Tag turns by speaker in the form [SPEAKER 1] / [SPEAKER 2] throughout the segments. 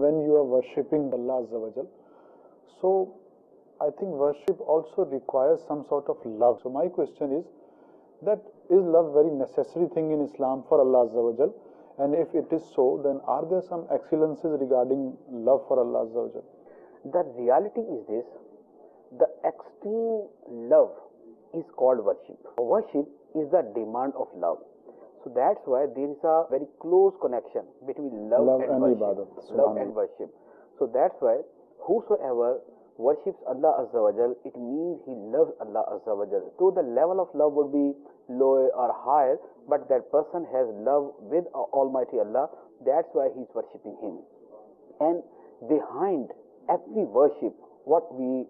[SPEAKER 1] when you are worshipping Allah Azza wa Jal, so I think worship also requires some sort of love. So my question is that is love very necessary thing in Islam for Allah Azza wa Jal? And if it is so, then are there some excellences regarding love for Allah Azza wa Jal?
[SPEAKER 2] The reality is this: the extreme love is called worship. Worship is the demand of love. So that's why there is a very close connection between love and worship.
[SPEAKER 1] Ibadat.
[SPEAKER 2] Love and worship. So that's why whosoever worships Allah Azza wa Jal, it means he loves Allah Azza wa Jal. So the level of love would be lower or higher, but that person has love with Almighty Allah. That's why he is worshipping Him. And behind every worship, what we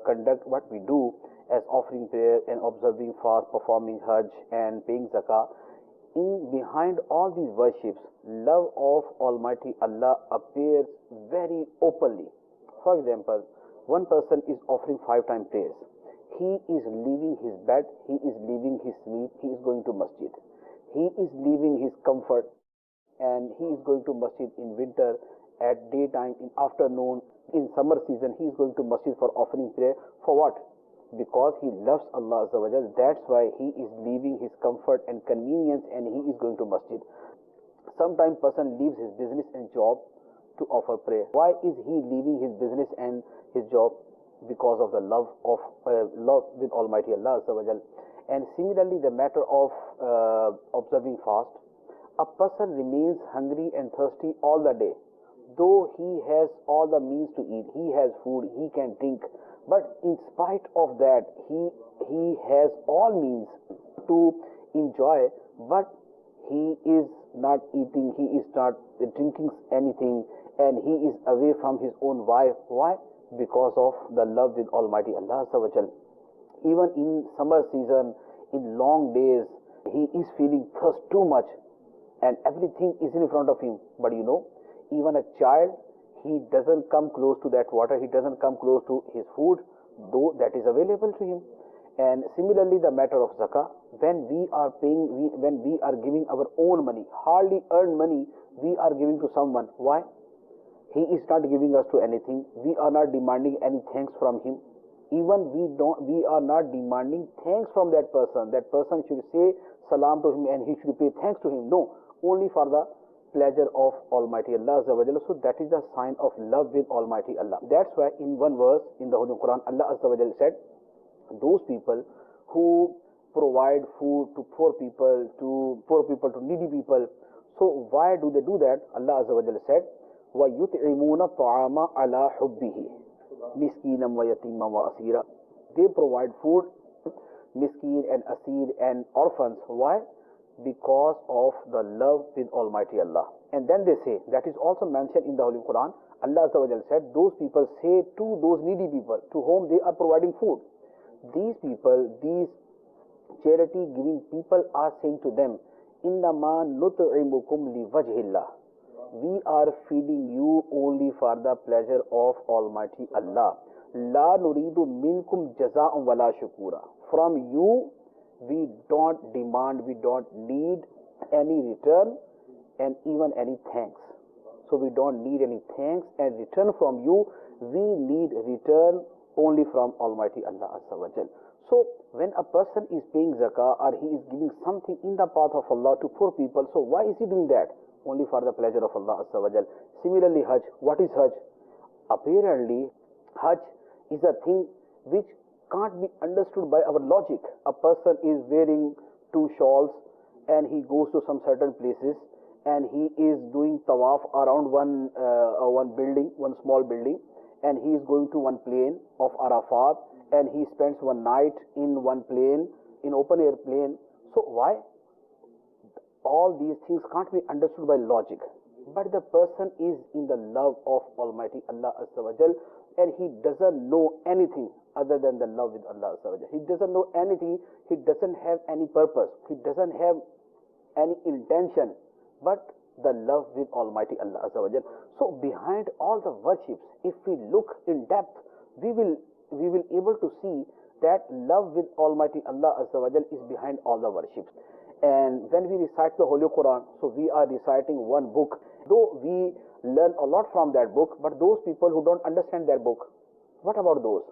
[SPEAKER 2] conduct, what we do as offering prayer and observing fast, performing Hajj and paying zakah, behind all these worships, love of Almighty Allah appears very openly. For example, one person is offering 5-time prayers. He is leaving his bed, he is leaving his sleep, he is going to masjid. He is leaving his comfort and he is going to masjid in winter, at daytime, in afternoon, in summer season, he is going to masjid for offering prayer. For what? Because he loves Allah Azza wa Jal. That's why he is leaving his comfort and convenience and he is going to masjid. Sometimes person leaves his business and job to offer prayer. Why is he leaving his business and his job? Because of the love with Almighty Allah Azza wa Jal. And similarly, the matter of observing fast, a person remains hungry and thirsty all the day. Though he has all the means to eat, he has food, he can drink, but in spite of that, he has all means to enjoy, but he is not eating, he is not drinking anything, and he is away from his own wife. Why? Because of the love with Almighty Allah Azza wa Jal. Even in summer season, in long days, he is feeling thirst too much, and everything is in front of him. But you know, even a child, he doesn't come close to that water, he doesn't come close to his food, though that is available to him. And similarly, the matter of zakah, when we are giving our own money, hardly earned money, we are giving to someone. Why? He is not giving us to anything. We are not demanding any thanks from him. Even we are not demanding thanks from that person. That person should say salam to him and he should pay thanks to him. No, only for the pleasure of Almighty Allah Azza wa Jalla. So that is a sign of love with Almighty Allah. That's why in one verse in the Holy Quran, Allah Azza wa Jalla said, those people who provide food to poor people, to needy people. So why do they do that? Allah Azza wa Jalla said, وَيُطْعِمُونَ الطَّعَامَ عَلَى حُبِّهِ مِسْكِينًا وَيَتِيمًا وَأَسِيرًا. They provide food, miskin and asir and orphans. Why? Because of the love with Almighty Allah. And then they say, that is also mentioned in the Holy Quran, Allah Azza wa Jalla said, those people say to those needy people to whom they are providing food, these people, these charity giving people are saying to them, إِنَّمَا نُطْعِمُكُمْ لِوَجْهِ اللَّهِ. We are feeding you only for the pleasure of Almighty Allah. لَا نُرِيدُ مِنْكُمْ جَزَاءً وَلَا شُكُورًا. From you, we don't demand, we don't need any return and even any thanks. So we don't need any thanks and return from you. We need return only from Almighty Allah Azza wa Jal. So when a person is paying zakah or he is giving something in the path of Allah to poor people, so why is he doing that? Only for the pleasure of Allah Azza wa Jal. Similarly, Hajj. What is Hajj? Apparently, Hajj is a thing which can't be understood by our logic. A person is wearing 2 shawls and he goes to some certain places and he is doing tawaf around one building, one small building, and he is going to one plain of Arafat and he spends one night in one plane, in open air plane. So why? All these things can't be understood by logic. But the person is in the love of Almighty Allah Azza wa Jal and he doesn't know anything other than the love with Allah Azza wa Jal. He doesn't know anything, he doesn't have any purpose, he doesn't have any intention but the love with Almighty Allah Azza wa Jal. So behind all the worships, if we look in depth, we will able to see that love with Almighty Allah Azza wa Jal is behind all the worships. And when we recite the Holy Quran, so we are reciting one book. Though we learn a lot from that book, but those people who don't understand that book, what about those?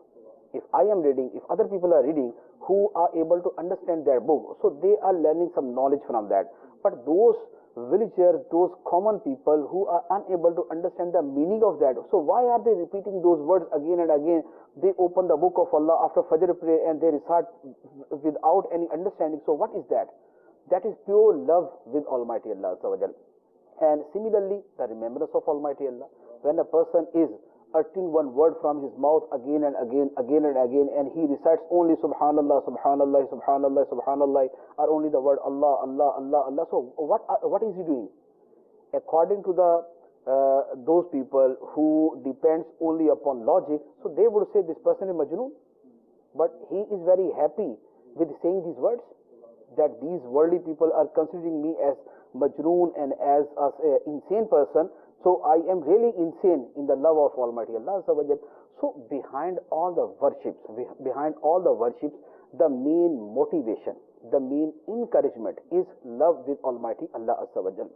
[SPEAKER 2] If I am reading, if other people are reading who are able to understand their book, so they are learning some knowledge from that. But those villagers, those common people who are unable to understand the meaning of that, so why are they repeating those words again and again? They open the book of Allah after Fajr prayer and they recite without any understanding. So what is that? That is pure love with Almighty Allah Azza wa Jal. And similarly, the remembrance of Almighty Allah. When a person is uttering one word from his mouth again and again, and he recites only Subhanallah, Subhanallah, Subhanallah, Subhanallah, or only the word Allah, Allah, Allah, Allah. So what is he doing? According to the those people who depends only upon logic, so they would say this person is Majnoon. But he is very happy with saying these words, that these worldly people are considering me as Majnoon and as an insane person. So I am really insane in the love of Almighty Allah Azza wa Jal. So behind all the worships, the main motivation, the main encouragement is love with Almighty Allah Azza wa Jal.